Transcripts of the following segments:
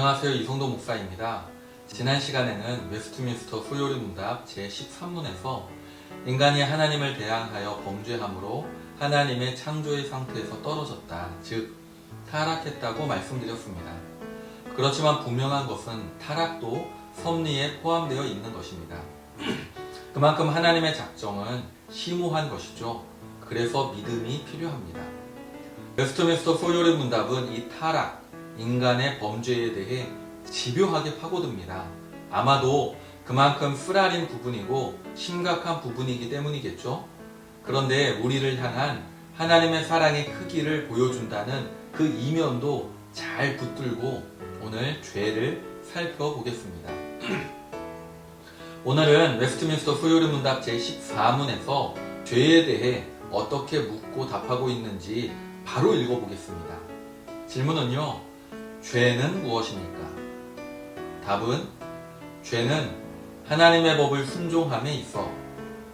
안녕하세요. 이성도 목사입니다. 지난 시간에는 웨스트민스터 소요리 문답 제13문에서 인간이 하나님을 대항하여 범죄함으로 하나님의 창조의 상태에서 떨어졌다, 즉 타락했다고 말씀드렸습니다. 그렇지만 분명한 것은 타락도 섭리에 포함되어 있는 것입니다. 그만큼 하나님의 작정은 심오한 것이죠. 그래서 믿음이 필요합니다. 웨스트민스터 소요리 문답은 이 타락, 인간의 범죄에 대해 집요하게 파고듭니다. 아마도 그만큼 쓰라린 부분이고 심각한 부분이기 때문이겠죠. 그런데 우리를 향한 하나님의 사랑의 크기를 보여준다는 그 이면도 잘 붙들고 오늘 죄를 살펴보겠습니다. 오늘은 웨스트민스터 소요리 문답 제14문에서 죄에 대해 어떻게 묻고 답하고 있는지 바로 읽어보겠습니다. 질문은요, 죄는 무엇입니까? 답은 죄는 하나님의 법을 순종함에 있어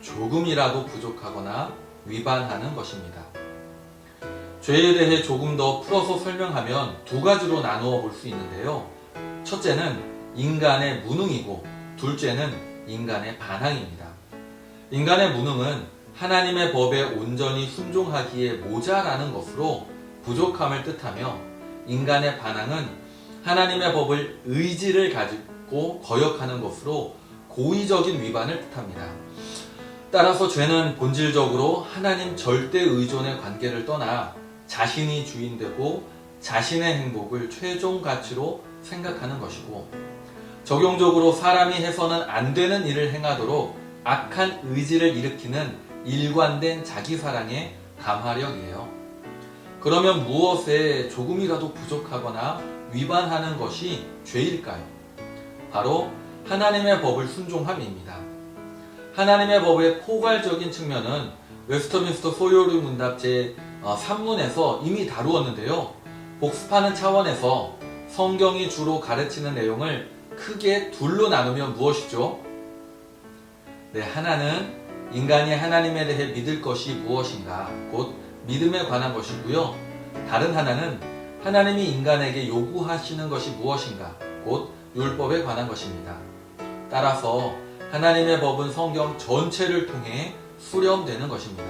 조금이라도 부족하거나 위반하는 것입니다. 죄에 대해 조금 더 풀어서 설명하면 두 가지로 나누어 볼 수 있는데요. 첫째는 인간의 무능이고 둘째는 인간의 반항입니다. 인간의 무능은 하나님의 법에 온전히 순종하기에 모자라는 것으로 부족함을 뜻하며, 인간의 반항은 하나님의 법을 의지를 가지고 거역하는 것으로 고의적인 위반을 뜻합니다. 따라서 죄는 본질적으로 하나님 절대 의존의 관계를 떠나 자신이 주인되고 자신의 행복을 최종 가치로 생각하는 것이고, 적용적으로 사람이 해서는 안 되는 일을 행하도록 악한 의지를 일으키는 일관된 자기사랑의 감화력이에요. 그러면 무엇에 조금이라도 부족하거나 위반하는 것이 죄일까요? 바로 하나님의 법을 순종함입니다. 하나님의 법의 포괄적인 측면은 웨스트민스터 소요리 문답 제3문에서 이미 다루었는데요. 복습하는 차원에서 성경이 주로 가르치는 내용을 크게 둘로 나누면 무엇이죠? 네, 하나는 인간이 하나님에 대해 믿을 것이 무엇인가, 곧 믿음에 관한 것이고요. 다른 하나는 하나님이 인간에게 요구하시는 것이 무엇인가, 곧 율법에 관한 것입니다. 따라서 하나님의 법은 성경 전체를 통해 수렴되는 것입니다.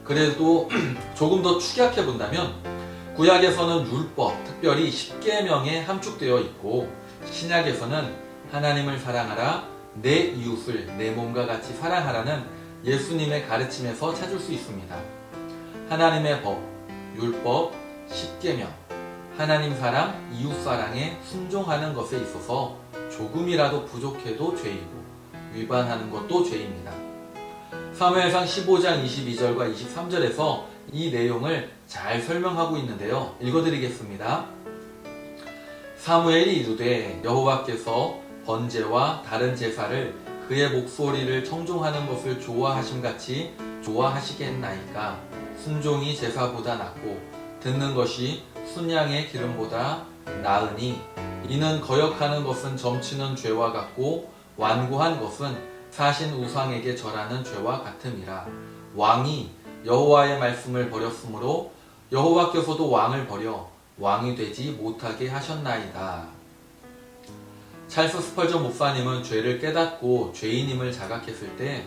그래도 조금 더 축약해 본다면 구약에서는 율법, 특별히 십계명에 함축되어 있고, 신약에서는 하나님을 사랑하라, 내 이웃을 내 몸과 같이 사랑하라는 예수님의 가르침에서 찾을 수 있습니다. 하나님의 법, 율법, 십계명, 하나님 사랑, 이웃 사랑에 순종하는 것에 있어서 조금이라도 부족해도 죄이고 위반하는 것도 죄입니다. 사무엘상 15장 22절과 23절에서 이 내용을 잘 설명하고 있는데요. 읽어드리겠습니다. 사무엘이 이르되 여호와께서 번제와 다른 제사를 그의 목소리를 청종하는 것을 좋아하심같이 좋아하시겠나이까. 순종이 제사보다 낫고 듣는 것이 순양의 기름보다 나으니, 이는 거역하는 것은 점치는 죄와 같고 완고한 것은 사신 우상에게 절하는 죄와 같음이라. 왕이 여호와의 말씀을 버렸으므로 여호와께서도 왕을 버려 왕이 되지 못하게 하셨나이다. 찰스 스펄전 목사님은 죄를 깨닫고 죄인임을 자각했을 때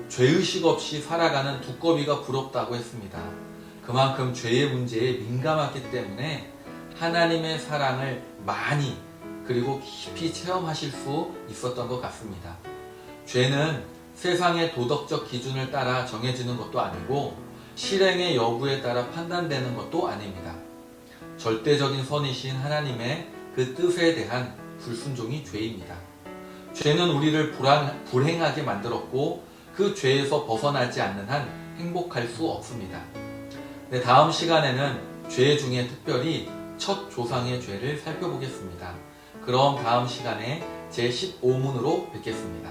죄의식 없이 살아가는 두꺼비가 부럽다고 했습니다. 그만큼 죄의 문제에 민감하기 때문에 하나님의 사랑을 많이 그리고 깊이 체험하실 수 있었던 것 같습니다. 죄는 세상의 도덕적 기준을 따라 정해지는 것도 아니고 실행의 여부에 따라 판단되는 것도 아닙니다. 절대적인 선이신 하나님의 그 뜻에 대한 불순종이 죄입니다. 죄는 우리를 불행하게 만들었고 그 죄에서 벗어나지 않는 한 행복할 수 없습니다. 네, 다음 시간에는 죄 중에 특별히 첫 조상의 죄를 살펴보겠습니다. 그럼 다음 시간에 제15문으로 뵙겠습니다.